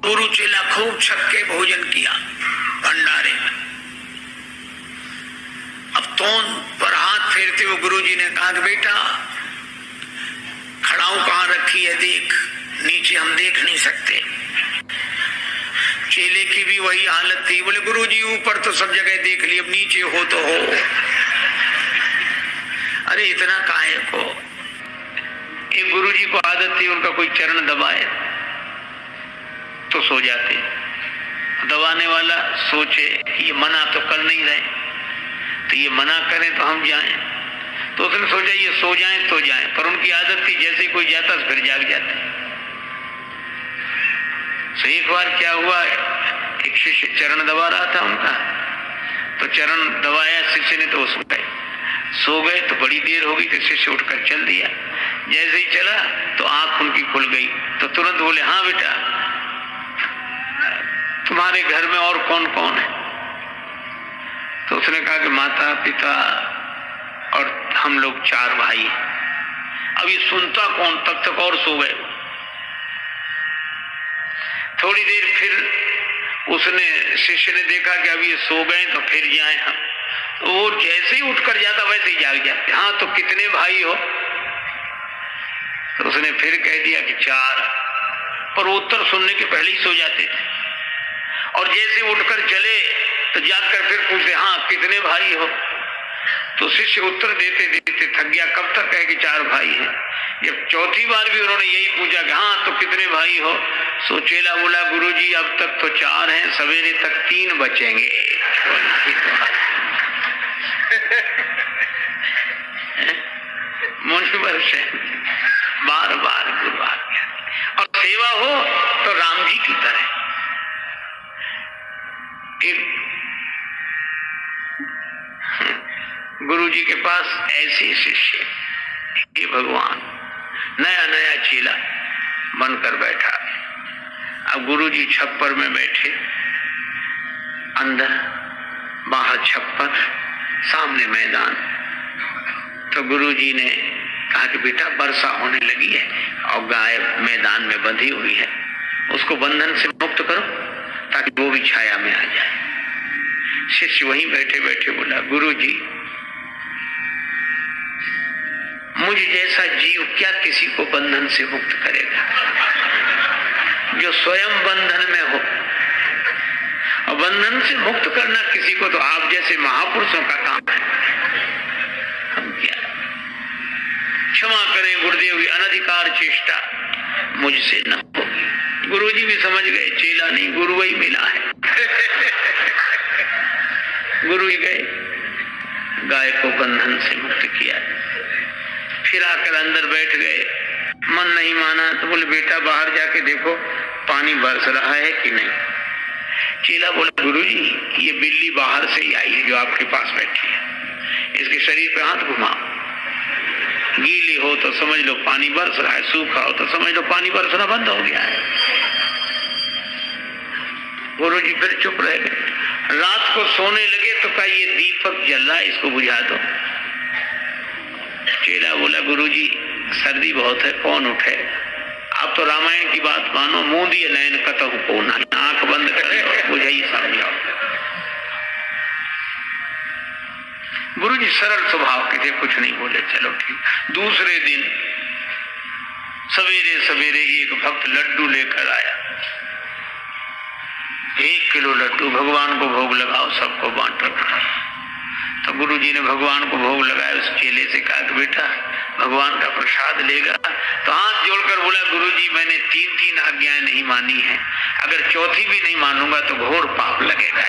गुरु चेला खूब छक्के भोजन किया भंडारे में। अब तोन पर हाथ फेरते हुए गुरुजी ने कहा कि बेटा खड़ाऊ कहाँ रखी है देख, नीचे हम देख नहीं सकते। चेले की भी वही हालत थी। बोले गुरुजी ऊपर तो सब जगह देख ली, अब नीचे हो तो हो। अरे इतना काहे को। एक गुरुजी को आदत थी उनका कोई चरण दबाए तो सो जाते। दबाने वाला सोचे कि ये मना तो कर नहीं रहे, तो ये मना करें तो हम जाएं, तो उसने सोचा ये सो जाएं तो जाएं, पर उनकी आदत थी जैसे कोई जाता तो फिर जाग जाते। तो एक बार क्या हुआ, एक शिष्य चरण दबा रहा था उनका, तो चरण दबाया शिष्य ने तो सो गए। तो बड़ी देर हो गई तो शिष्य उठकर चल दिया। जैसे ही चला तो आंख उनकी खुल गई, तो तुरंत बोले हाँ बेटा तुम्हारे घर में और कौन कौन है? तो उसने कहा कि माता पिता और हम लोग 4 भाई। अब ये सुनता कौन, तब तक और सो गए। थोड़ी देर फिर उसने शिष्य ने देखा कि अब ये सो गए तो फिर जाए हम। वो जैसे ही उठकर जाता वैसे ही जाग जाते। हाँ तो कितने भाई हो? तो उसने फिर कह दिया कि 4, पर वो उत्तर सुनने के पहले ही सो जाते थे। और जैसे उठकर चले तो जाकर फिर पूछते हाँ कितने भाई हो? तो शिष्य उत्तर देते देते थक गया, कब तक कहे कि 4 भाई हैं। जब चौथी बार भी उन्होंने यही पूछा कि हाँ तो कितने भाई हो? सो चेला बोला गुरुजी अब तक तो 4 हैं, सवेरे तक 3 बचेंगे। मुनिवर से बार बार गुरु आ गया। और सेवा हो तो राम जी की तरह। एक गुरु जी के पास ऐसे शिष्य, हे भगवान, नया नया चेला बनकर बैठा। अब गुरु जी छप्पर में बैठे, अंदर बाहर छप्पर, सामने मैदान। तो गुरु जी ने कहा कि बेटा वर्षा होने लगी है और गाय मैदान में बंधी हुई है, उसको बंधन से मुक्त करो ताकि वो भी छाया में आ जाए। शिष्य वहीं बैठे बैठे बोला गुरु जी मुझ जैसा जीव क्या किसी को बंधन से मुक्त करेगा, जो स्वयं बंधन में हो। और बंधन से मुक्त करना किसी को तो आप जैसे महापुरुषों का काम है। हम क्या, क्षमा करें गुरुदेव, अनधिकार चेष्टा मुझसे न होगी। गुरुजी भी समझ गए चेला नहीं गुरु ही मिला है। गुरु ही गए, गाय को बंधन से मुक्त किया, फिर आकर अंदर बैठ गए। मन नहीं माना तो बोले बेटा बाहर जाके देखो पानी बरस रहा है कि नहीं। चेला बोला गुरुजी ये बिल्ली बाहर से ही आई है जो आपके पास बैठी है, इसके शरीर पे हाथ घुमाओ, गीली हो तो समझ लो पानी बरस रहा है, सूखा हो तो समझ लो पानी बरसना बंद हो गया है। गुरुजी फिर चुप रह गए। रात को सोने लगे तो कहा ये दीपक जल रहा है, इसको बुझा दो। चेला बोला गुरुजी सर्दी बहुत है, कौन उठे? आप तो रामायण की बात मानो, मुंह दिए नयन कतहु को ना, आंख बंद कर मुझे ही समझाओ। गुरुजी सरल स्वभाव के थे, कुछ नहीं बोले, चलो ठीक। दूसरे दिन सवेरे सवेरे एक भक्त लड्डू लेकर आया, 1 किलो लड्डू, भगवान को भोग लगाओ, सबको बांटो। तो गुरुजी ने भगवान को भोग लगाया। उस चेले से कहा कि बेटा भगवान का प्रसाद लेगा? तो हाथ जोड़कर बोला गुरुजी मैंने 3 आज्ञाएं नहीं मानी है, अगर चौथी भी नहीं मानूंगा तो घोर पाप लगेगा।